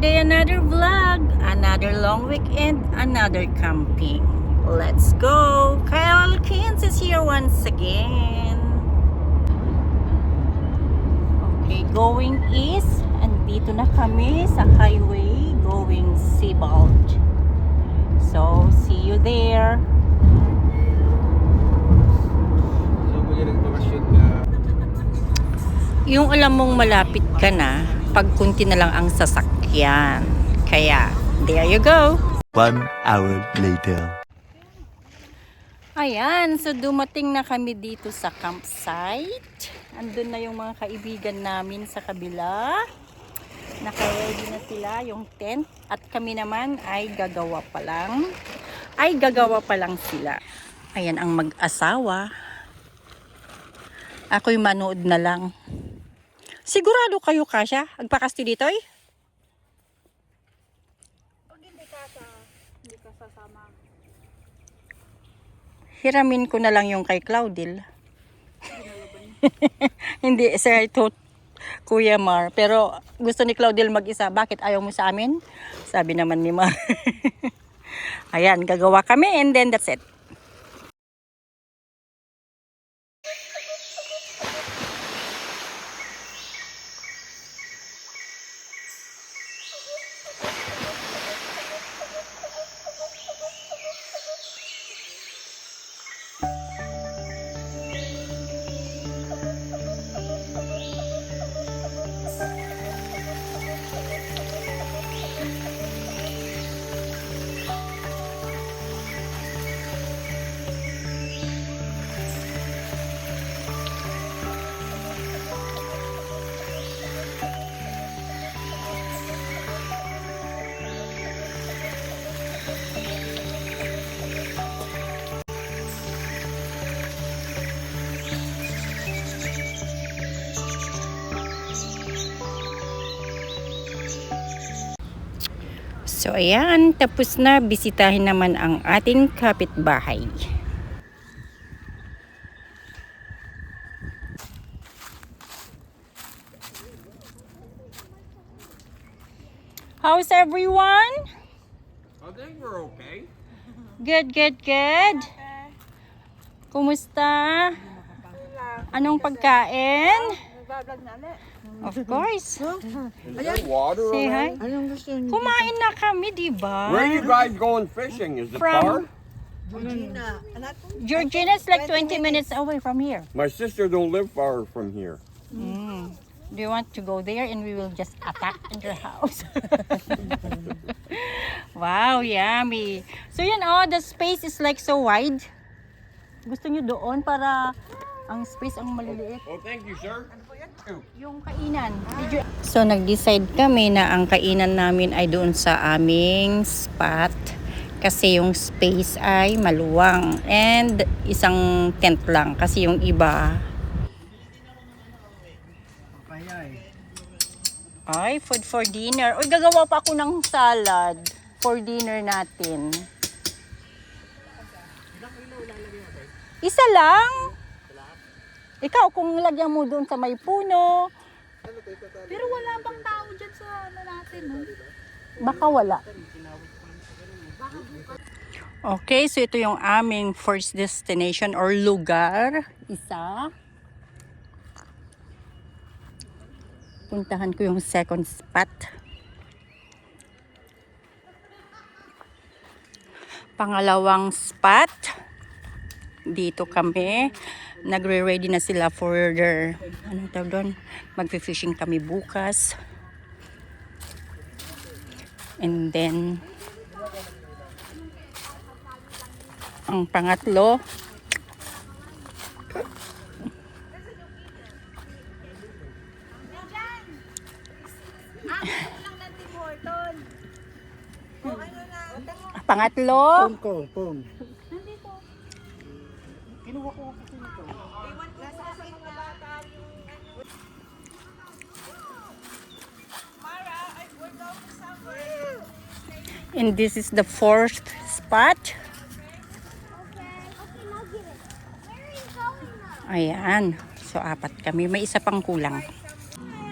day, another vlog, another long weekend, another camping. Let's go! Kyle Alkins is here once again. Okay, going east. Andito na kami sa highway going Sebald. So, see you there. Yung alam mong malapit ka na, pag kunti na lang ang sasakyan. Kaya, there you go. 1 hour later. Ayan, so dumating na kami dito sa campsite. Andun na yung mga kaibigan namin sa kabila. Naka-ready na sila yung tent. At kami naman ay gagawa pa lang. Sila. Ayan ang mag-asawa. Ako'y manood na lang. Sigurado kayo kasya? Agpakasti dito eh? Hindi ka sasama. Hiramin ko na lang yung kay Claudil. Hindi, sir, ito Kuya Mar. Pero gusto ni Claudil mag-isa. Bakit ayaw mo sa amin? Sabi naman ni Mar. Ayan, gagawa kami and then that's it. So ayan, tapos na. Bisitahin naman ang ating kapitbahay. How's everyone? I think we're okay. Good. Kumusta? Anong pagkain? Nagbablog na ulit. Of course. Is there water Say hi. around? Anong gusto niyo? Kumain na kami, di ba? Where are you guys going fishing? Is it far? Gina. Georgina's like 20 minutes away from here. My sister don't live far from here. Do you want to go there and we will just attack in your house? Wow, yummy. So yun, the space is like so wide. Gusto nyo doon para ang space ang maliliit? Oh, thank you, sir. Yung kainan. So nag-decide kami na ang kainan namin ay doon sa aming spot. Kasi yung space ay maluwang. And isang tent lang. Kasi yung iba ay, food for dinner. Uy, gagawa pa ako ng salad for dinner natin. Isa lang? Ikaw, kung lagyan mo doon sa may puno. Pero wala bang tao dyan sa ano natin, no? Baka wala. Okay, so ito yung aming first destination or lugar. Isa. Puntahan ko yung second spot. Pangalawang spot. Dito kami. Nagre-ready na sila for their, anong tawag doon? Magfi-fishing kami bukas. And then, ang pangatlo, Pong. and this is the fourth spot. Ayan. So, apat kami. May isa pang kulang.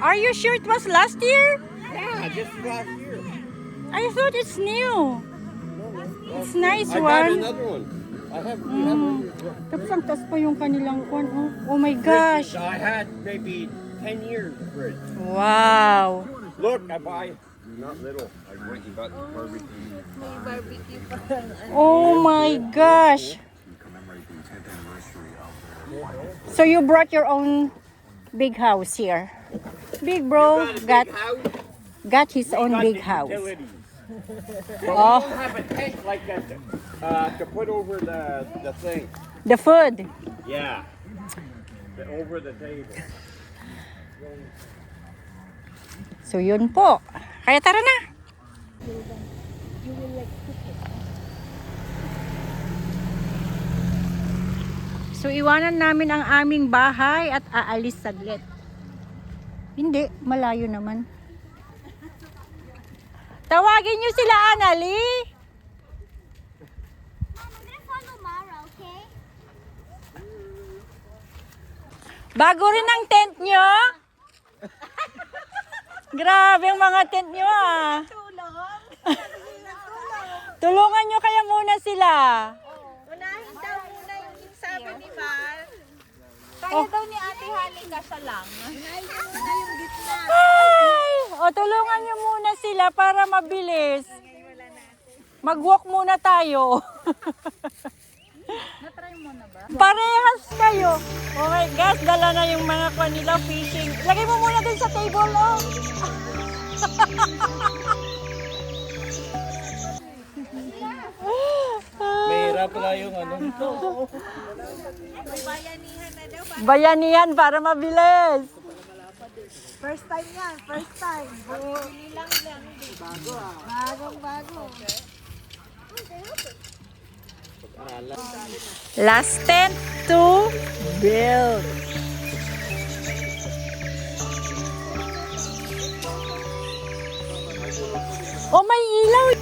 Are you sure it was last year? Yeah, just last year. I thought it's new. It's nice I got one. another one. I have. We have one. Tapos ang taas pa yung kanilang kwan. Oh my gosh. I had maybe 10 years fridge. Wow. Look, I buy. Not little. I went and got the barbecue. May barbecue pa. Oh my gosh. So you brought your own big house here. Big bro got his own big house. But Oh. we don't have a tent like that to put over the thing. The food. Yeah. Over the table. So yun po. Kaya tara na. So iwanan namin ang aming bahay at aalis saglit. Hindi, malayo naman. Tawagin niyo sila, Annalie. Mom, I'm gonna follow Mara, okay? Bago rin ang tent nyo. Grabe ang mga tent nyo ah. Tulungan nyo kaya muna sila. Unahin daw muna yung sabi ni Mar. Kaya daw ni Ate Halika siya lang. Unahin daw muna yung gitna. Ay! O tulungan nyo muna sila para mabilis. Mag-walk muna tayo. Natry mo na ba? Parehas kayo. Oh my gosh, dala na yung mga kanila fishing. Lagay mo muna dun sa table, oh. Mahirap pala yung ano. May bayanihan na daw. Bayanihan para mabilis. First time yan, first time. Bili lang. Bago ah. Bagong bago. Last tent to build. Oh, may ilaw.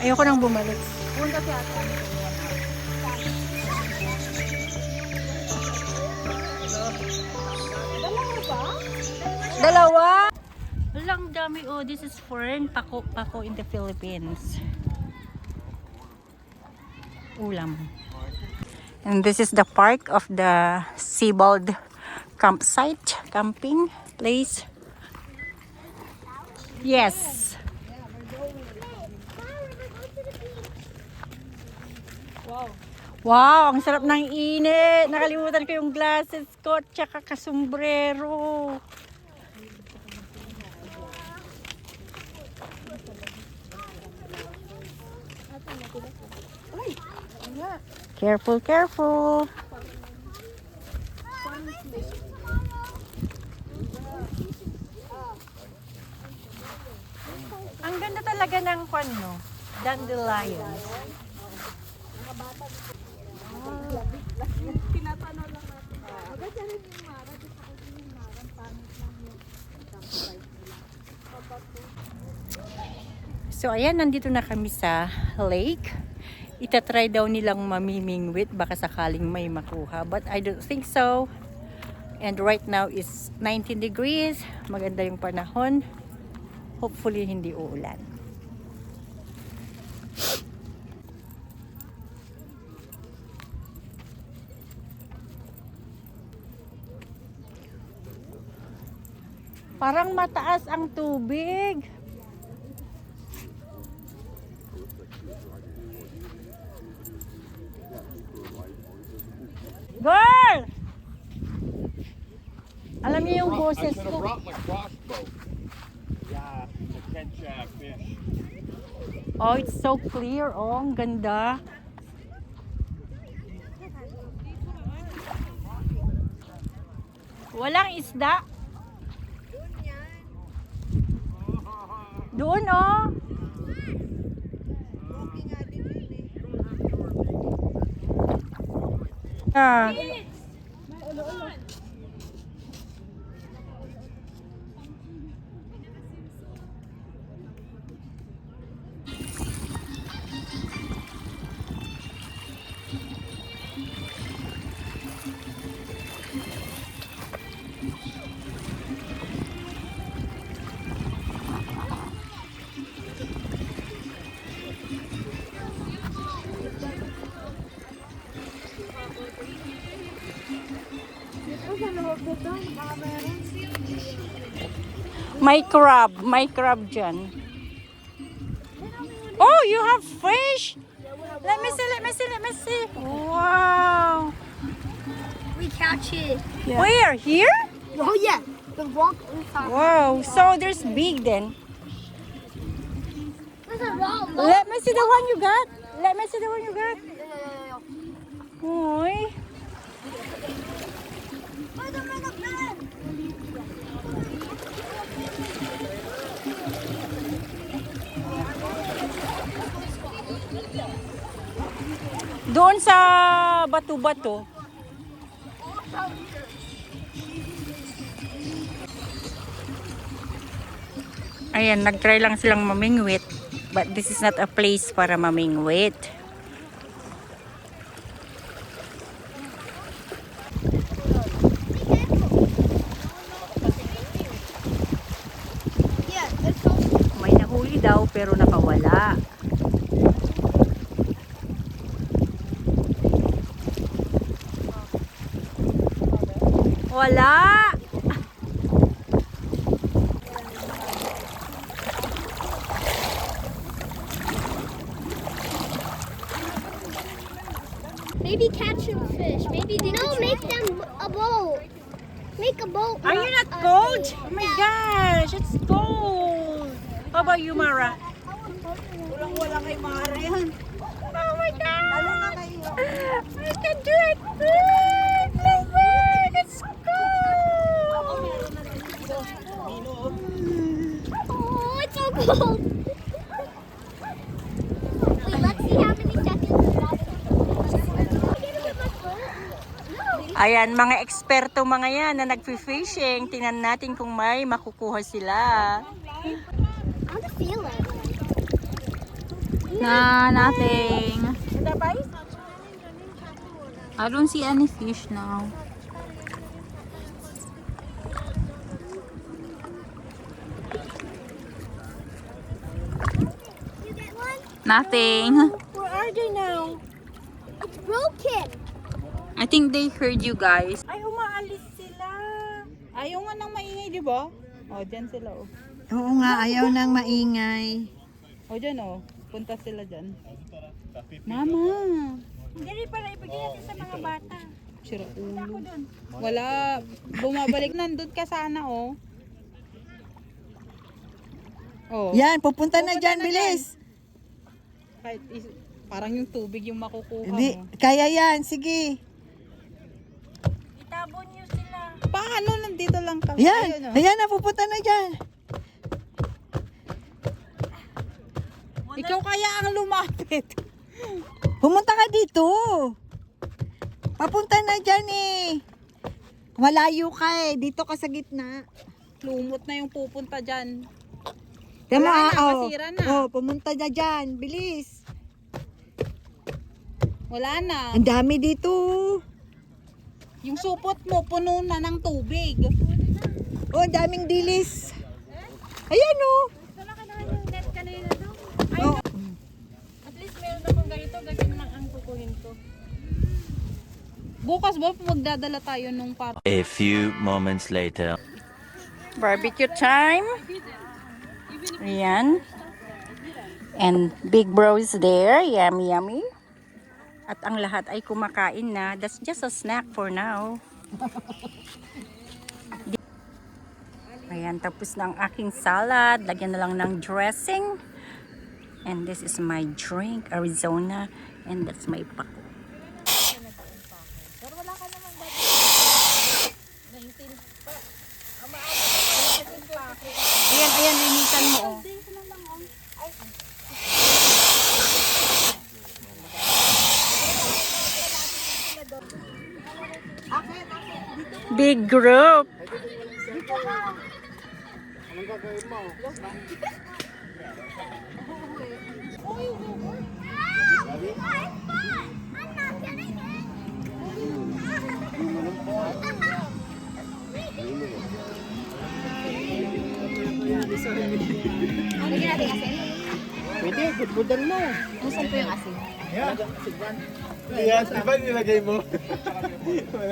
Ayoko nang bumalik. Punta si Ate Halika. Dalawa? Walang dami. Oh, this is foreign pako in the Philippines. Ulam. And this is the park of the Sebald campsite, camping place. Yes. Wow, ang sarap ng init. Nakalimutan ko yung glasses ko at saka kasombrero. Careful, careful. Ang ganda talaga ng kwan, no? Dandelion. Tinatanaw lang natin. Maganda rin yung Mara. Gusto ko din yung Mara. Ang pangit lang yung campsite nila. So, ayan, nandito na kami sa lake. Itatry daw nilang mamimingwit. Baka sakaling may makuha. But I don't think so. And right now is 19 degrees. Maganda yung panahon. Hopefully, hindi uulan. Parang mataas ang tubig. Girl! Alam niyo yung I boses should have ko. brought my crossbow. catch fish. Oh, it's so clear. Oh, ang ganda. Walang isda. Doon, oh. Ah. May crab dyan. Oh, you have fish? Let me see. Wow. We catch it. Where? Here? Oh yeah, the rock inside. Wow, so there's big then. There's a rock. Let me see the one you got. Oy. Doon sa bato-bato. Ayan, nag-try lang silang mamingwit. But this is not a place para mamingwit. Yeah, there's so May nahuli daw pero nakawala. Wala! maybe catch some fish. Maybe they make them a boat. Make a boat. Are you not cold? Oh my gosh, it's cold. How about you, Mara? Wala kay Mara yan. Oh my God! Lalo na kayo. I can do it! It's cold! Oh, it's so cold. Wait, let's see how many seconds. Ayan, mga eksperto mga yan na nagfi-fishing. Tingnan natin kung may makukuha sila. I want to feel it. Nothing. I don't see any fish now. You get one? Nothing. Where are they now? It's broken. I think they heard you guys. Ay, umaalis sila. Ayaw nga nang maingay, di ba? O, dyan sila, o. Oo nga, ayaw nang maingay. O, dyan, o. Punta sila dyan. Mama! Hindi para ibigay natin sa mga bata. Sira ulo. Wala. Bumabalik. Nandun ka sana, o. O. Yan, pupunta na dyan, bilis. Kahit parang yung tubig yung makukuha Di, mo. kaya yan, sige. Itabon niyo sila. Paano? Nandito lang kami. Yan, Ayun, o. ayan na, pupunta na dyan. Ikaw kaya ang lumapit. Pumunta ka dito. Papunta na dyan eh. Malayo ka eh, dito ka sa gitna. Lumot na yung pupunta dyan. Tama, Wala na, oh. masira na. Oh, pumunta na dyan, bilis. Wala na. Ang dami dito. Yung supot mo, puno na ng tubig. Oh, ang daming dilis. Ayan oh. Oh. At least meron akong ganito. Ganyan lang ang kukuhin ko. Bukas ba magdadala tayo nung para? A few moments later. Barbecue time. Ayan. And Big Bro is there. Yummy, yummy. At ang lahat ay kumakain na. That's just a snack for now. Ayan, tapos na ang aking salad. Lagyan na lang ng dressing. And this is my drink, Arizona. And that's my pako. Ayan, ayan, linisan mo. Oh. Big group. Pwede, budbudan mo. Saan po yung asin? Yes, di ba nilagay mo?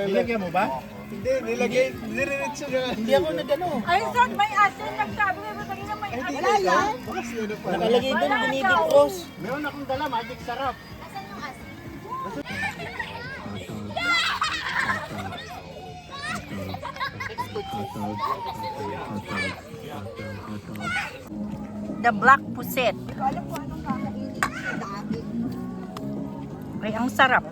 Nilagyan mo ba? Hindi, nilagay. Diniretso na. Hindi ako nagano. Ay, saan may asin? Nagsabi mo ba kanina may asin? Wala yan. Baka sino pa. Nakalagay doon, dinidipros. Meron akong dala, magic sarap. The black puset. Alam ko anong kakainin sa dati. Ay, ang sarap.